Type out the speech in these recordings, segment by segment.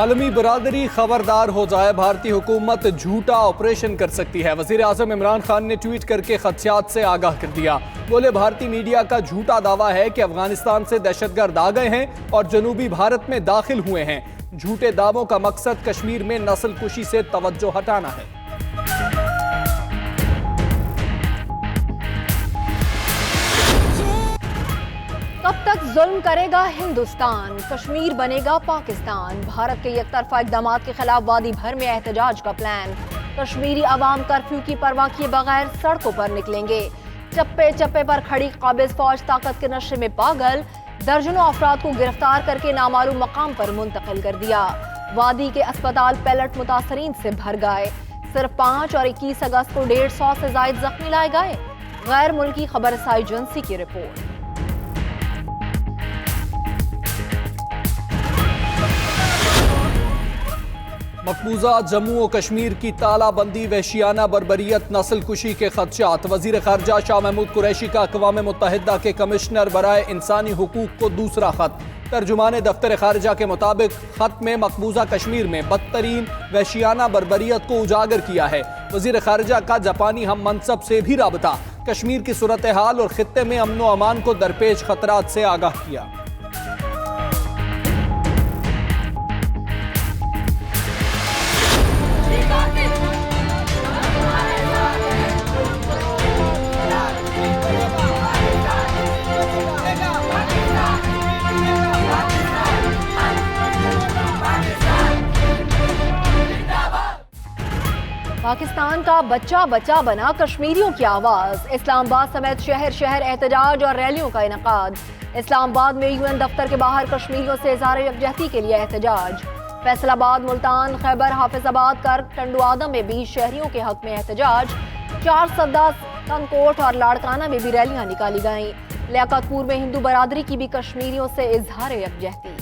आलमी बरादरी खबरदार हो जाए, भारतीय हुकूमत झूठा ऑपरेशन कर सकती है। वजीर आजम इमरान खान ने ट्वीट करके खदशात से आगाह कर दिया। बोले, भारतीय मीडिया का झूठा दावा है कि अफगानिस्तान से दहशतगर्द आ गए हैं और जनूबी भारत में दाखिल हुए हैं। झूठे दावों का मकसद कश्मीर में नस्ल कुशी से तवज्जो हटाना है। कब तक जुल्म करेगा हिंदुस्तान, कश्मीर बनेगा पाकिस्तान। भारत के एकतरफा इक़दामात के खिलाफ वादी भर में एहतजाज का प्लान। कश्मीरी अवाम कर्फ्यू की परवाह किए बगैर सड़कों पर निकलेंगे। चप्पे चप्पे पर खड़ी काबिज फौज ताकत के नशे में पागल, दर्जनों अफराद को गिरफ्तार करके नामालूम मकाम पर मुंतकिल कर दिया। वादी के अस्पताल पैलट मुतासरीन से भर गए। सिर्फ 5 और 21 अगस्त को 150 से जायद जख्मी लाए गए। गैर मुल्की खबरसाई एजेंसी की रिपोर्ट। मकबूजा जम्मू और कश्मीर की तालाबंदी, वहशियाना बर्बरियत, नस्ल कुशी के खदशात। वजीर खारजा शाह महमूद कुरैशी का अक़वाम मुत्तहिदा के कमिश्नर बराए इंसानी हुकूक को दूसरा खत। तर्जुमान दफ्तर खारजा के मुताबिक खत में मकबूजा कश्मीर में बदतरीन वहशियाना बर्बरियत को उजागर किया है। वजीर खारजा का जापानी हम मनसब से भी राबता, कश्मीर की सूरत हाल और खित्ते में अमन व अमान को दरपेश खतरात से आगाह किया। पाकिस्तान का बच्चा बच्चा बना कश्मीरियों की आवाज। इस्लामाबाद समेत शहर शहर एहतजाज और रैलियों का इनकाद। इस्लामाबाद में यूएन दफ्तर के बाहर कश्मीरियों से इज़हार यकजहती के लिए एहतजाज। फैसलाबाद, मुल्तान, खैबर हाफिजाबाद, कर्क, टंडू आदम में भी शहरियों के हक में एहतजाज। 4 सद्दा, कनकोट और लाड़काना में भी रैलियां निकाली गईं। लियाकतपुर में हिंदू बरादरी की भी कश्मीरियों से इज़हार यकजहती।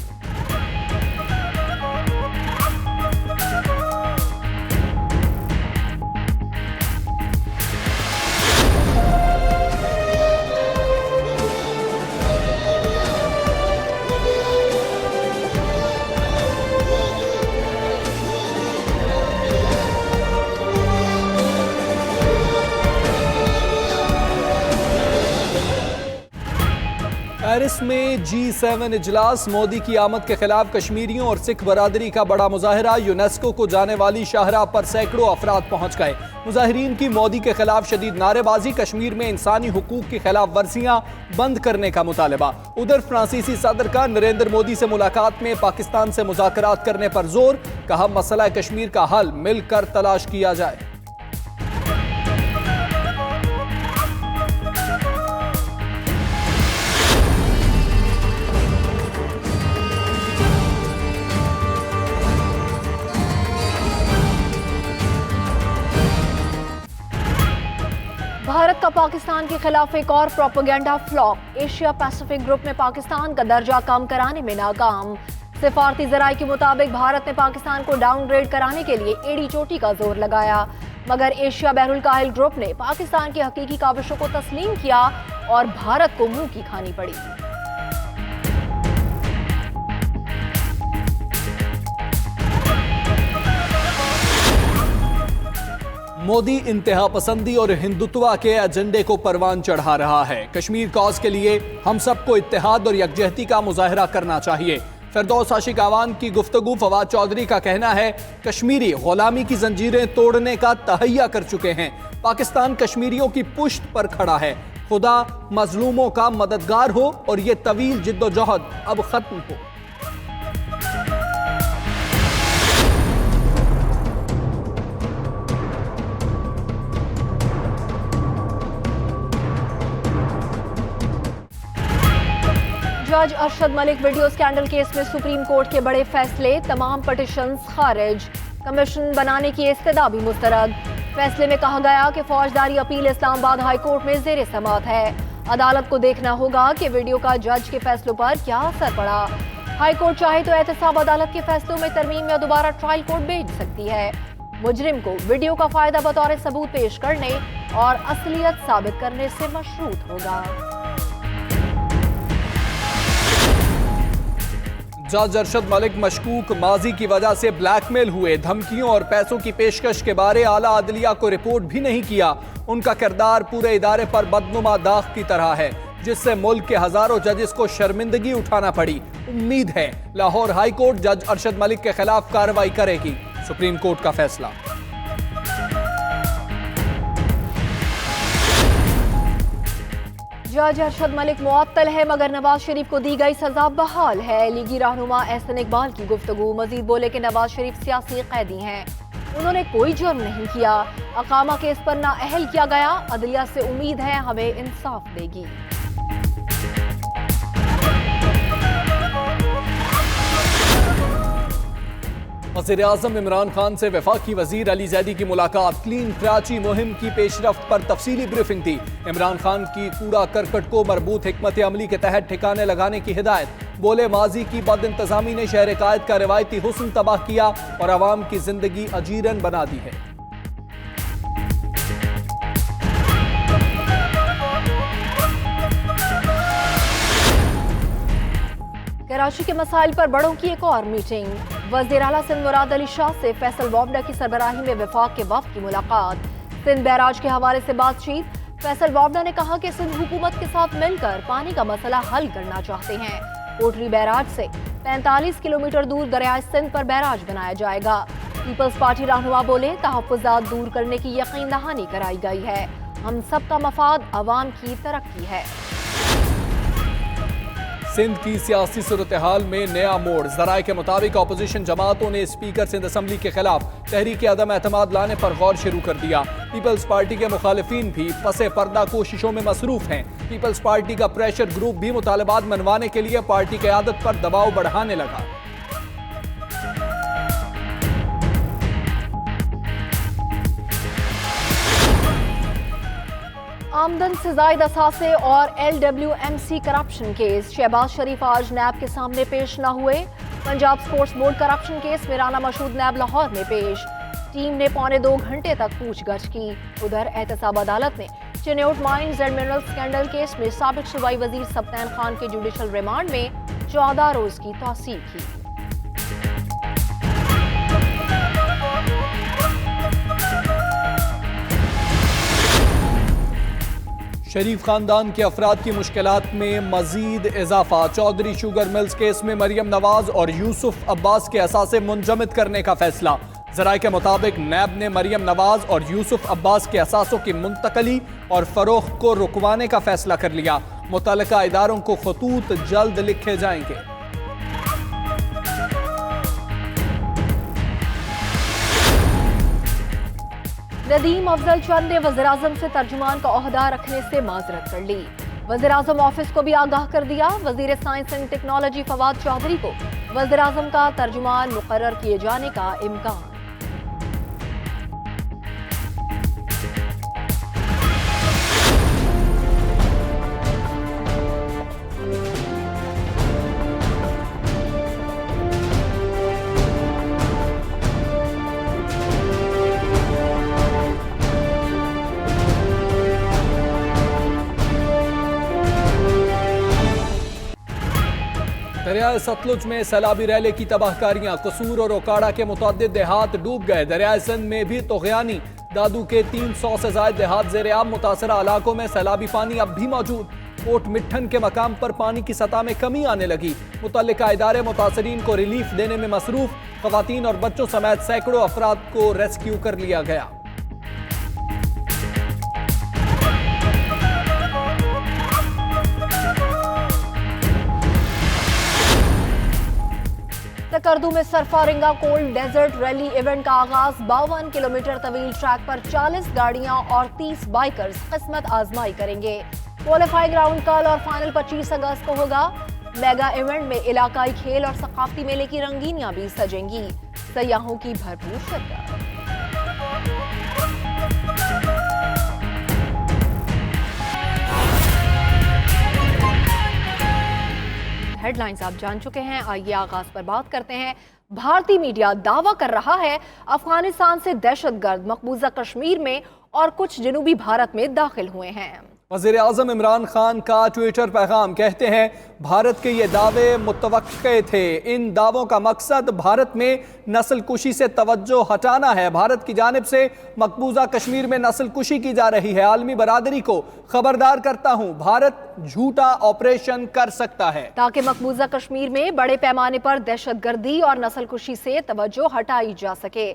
पेरिस में G7 इजलास। मोदी की आमद के खिलाफ कश्मीरियों और सिख बरादरी का बड़ा मुजाहरा। यूनेस्को को जाने वाली शाहराह पर सैकड़ों अफराद पहुंच गए। मुजाहिरीन की मोदी के खिलाफ शदीद नारेबाजी। कश्मीर में इंसानी हुकूक की खिलाफ वर्जियां बंद करने का मुतालबा। उधर फ्रांसीसी सदर का नरेंद्र मोदी से मुलाकात में पाकिस्तान से मुज़ाकरात करने पर जोर। कहा, मसला कश्मीर का हल मिलकर तलाश किया जाए। भारत का पाकिस्तान के खिलाफ एक और propaganda flop. Asia Pacific group में पाकिस्तान का दर्जा कम कराने में नाकाम। सिफारती जराये के मुताबिक भारत ने पाकिस्तान को डाउनग्रेड कराने के लिए एड़ी चोटी का जोर लगाया, मगर एशिया बहरुल काहिल ग्रुप ने पाकिस्तान की हकीकी काविशों को तस्लीम किया और भारत को मुंह की खानी पड़ी। मोदी इंतहा पसंदी और हिंदुत्व के एजेंडे को परवान चढ़ा रहा है। कश्मीर कॉज के लिए हम सबको इत्तेहाद और यकजहती का मुजाहरा करना चाहिए। फिरदौस आशिक आवान की गुफ्तगू। फवाद चौधरी का कहना है, कश्मीरी गुलामी की जंजीरें तोड़ने का तहैया कर चुके हैं। पाकिस्तान कश्मीरियों की पुश्त पर खड़ा है। खुदा मजलूमों का मददगार हो और ये तवील जिद्दोजहद अब खत्म हो। जज Arshad Malik video scandal case में सुप्रीम कोर्ट के बड़े फैसले। तमाम पिटीशंस खारिज। कमीशन बनाने की इस्तदा भी मुस्तरद। फैसले में कहा गया कि फौजदारी अपील इस्लामाबाद हाई कोर्ट में जेर समाअत है। अदालत को देखना होगा कि वीडियो का जज के फैसलों पर क्या असर पड़ा। हाई कोर्ट चाहे तो एहतसाब अदालत के फैसलों में तरमीम या दोबारा ट्रायल कोर्ट भेज सकती है। मुजरिम को वीडियो का फायदा बतौर सबूत पेश करने और असलियत साबित करने से मशरूत होगा। जज अरशद मलिक मशकूक माजी की वजह से ब्लैकमेल हुए, धमकियों और पैसों की पेशकश के बारे आला अदलिया को रिपोर्ट भी नहीं किया। उनका किरदार पूरे इदारे पर बदनुमा दाग की तरह है, जिससे मुल्क के हजारों जजेस को शर्मिंदगी उठाना पड़ी। उम्मीद है लाहौर हाई कोर्ट जज अरशद मलिक के खिलाफ कार्रवाई करेगी। सुप्रीम कोर्ट का फैसला। जज अरशद मलिक मुअत्तल है, मगर नवाज शरीफ को दी गई सजा बहाल है। लीगी रहनुमा एहसन इकबाल की गुफ्तगू। मजीद बोले कि नवाज शरीफ सियासी कैदी हैं, उन्होंने कोई जुर्म नहीं किया। अकामा केस पर नाअहल किया गया। अदलिया से उम्मीद है हमें इंसाफ देगी। वज़ीर-ए-आज़म इमरान खान से वफाकी वज़ीर अली ज़ैदी की मुलाकात। क्लीन कराची मुहिम की पेशरफ्त पर तफसीली ब्रीफिंग थी। इमरान खान की कूड़ा करकट को मरबूत हिकमत अमली के तहत ठिकाने लगाने की हिदायत। बोले माजी की बद इंतजामी ने शहर कायद का रिवायती हुस्न तबाह किया और आवाम की जिंदगी अजीरन बना दी है। कराची के मसाइल पर बड़ों की एक और मीटिंग। वज़ीर आला सिंध मुराद अली शाह से फैसल वाबडा की सरबराही में वफाक के वफ्द की मुलाकात। सिंध बैराज के हवाले से बातचीत। फैसल वाबडा ने कहा कि सिंध हुकूमत के साथ मिलकर पानी का मसला हल करना चाहते हैं। कोटरी बैराज से 45 किलोमीटर दूर दरियाए सिंध पर बैराज बनाया जाएगा। पीपल्स पार्टी रहनुमा बोले तहफ़्फ़ुज़ात दूर करने की यकीन दहानी कराई गई है। हम सबका मफाद अवाम की तरक्की है। सिंध की सियासी सूरत हाल में नया मोड़। ज़राए के मुताबिक अपोजिशन जमातों ने स्पीकर सिंध असम्बली के खिलाफ तहरीक अदम एतमाद लाने पर गौर शुरू कर दिया। पीपल्स पार्टी के मुखालिफिन भी पसे पर्दा कोशिशों में मसरूफ हैं। पीपल्स पार्टी का प्रेशर ग्रुप भी मुतालबात मनवाने के लिए पार्टी क़यादत पर दबाव बढ़ाने लगा। आमदन से जायद असासे और LWMC करप्शन केस। शहबाज शरीफ आज नैब के सामने पेश न हुए। Punjab sports board corruption case में राना मशहूद नैब लाहौर में पेश। टीम ने 2.25 घंटे तक पूछगछ की। उधर एहतसाब अदालत ने Chiniot mines and mineral scandal case में साबिक सूबाई वजीर सब्तैन खान के जुडिशल रिमांड में 14 रोज की तौसीक की। शरीफ खानदान के अफराद की मुश्किलात में मजीद इजाफा। चौधरी शुगर मिल्स केस में मरियम नवाज और यूसुफ अब्बास के असासे मुंजमद करने का फैसला। ज़राए के मुताबिक नैब ने मरियम नवाज और यूसुफ अब्बास के असासों की मुंतकली और फरोख्त को रुकवाने का फैसला कर लिया। मुतल्लिका इदारों को खतूत जल्द लिखे जाएंगे। नदीम अफजल चंद ने वज़ीर-ए-आज़म से तर्जुमान का ओहदा रखने से माजरत कर ली। वज़ीर-ए-आज़म ऑफिस को भी आगाह कर दिया। वज़ीर science and technology Fawad Chaudhry को वज़ीर-ए-आज़म का तर्जुमान मुकर्रर किए जाने का इम्कान। दरियाए सतलुज में सैलाबी रैले की तबाहकारियां। कसूर और ओकाड़ा के मुतअद्दिद देहात डूब गए। दरियाए सिंध में भी तोग़यानी। दादू के 300 से ज्यादा देहात ज़ेर-ए-आब। मुतासरा इलाकों में सैलाबी पानी अब भी मौजूद। कोट मिट्ठन के मकाम पर पानी की सतह में कमी आने लगी। मुतल्लिका इदारे मुतासरीन को रिलीफ देने में मसरूफ। ख़वातीन और बच्चों समेत सैकड़ों अफराद को रेस्क्यू कर लिया गया। तकरदू में सरफारिंगा कोल्ड डेजर्ट रैली इवेंट का आगाज। 52 किलोमीटर तवील ट्रैक पर 40 गाड़ियां और 30 बाइकर्स किस्मत आजमाई करेंगे। क्वालिफाइंग राउंड कल और फाइनल 25 अगस्त को होगा। मेगा इवेंट में इलाकाई खेल और सकाफती मेले की रंगीनियां भी सजेंगी। सयाहों की भरपूर शिरकत। हेडलाइंस आप जान चुके हैं। आइए आगाज पर बात करते हैं। भारतीय मीडिया दावा कर रहा है अफगानिस्तान से दहशतगर्द मकबूजा कश्मीर में और कुछ जनूबी भारत में दाखिल हुए हैं। वज़ीर आज़म इमरान खान का ट्विटर पैगाम, कहते हैं भारत के ये दावे मुतवक्के थे। इन दावों का मकसद भारत में नस्ल कुशी से तवज्जो हटाना है। भारत की जानिब से मकबूजा कश्मीर में नस्ल कुशी की जा रही है। आलमी बरादरी को खबरदार करता हूँ, भारत झूठा ऑपरेशन कर सकता है ताकि मकबूजा कश्मीर में बड़े पैमाने पर दहशतगर्दी और नस्ल कुशी से तवज्जो हटाई जा सके।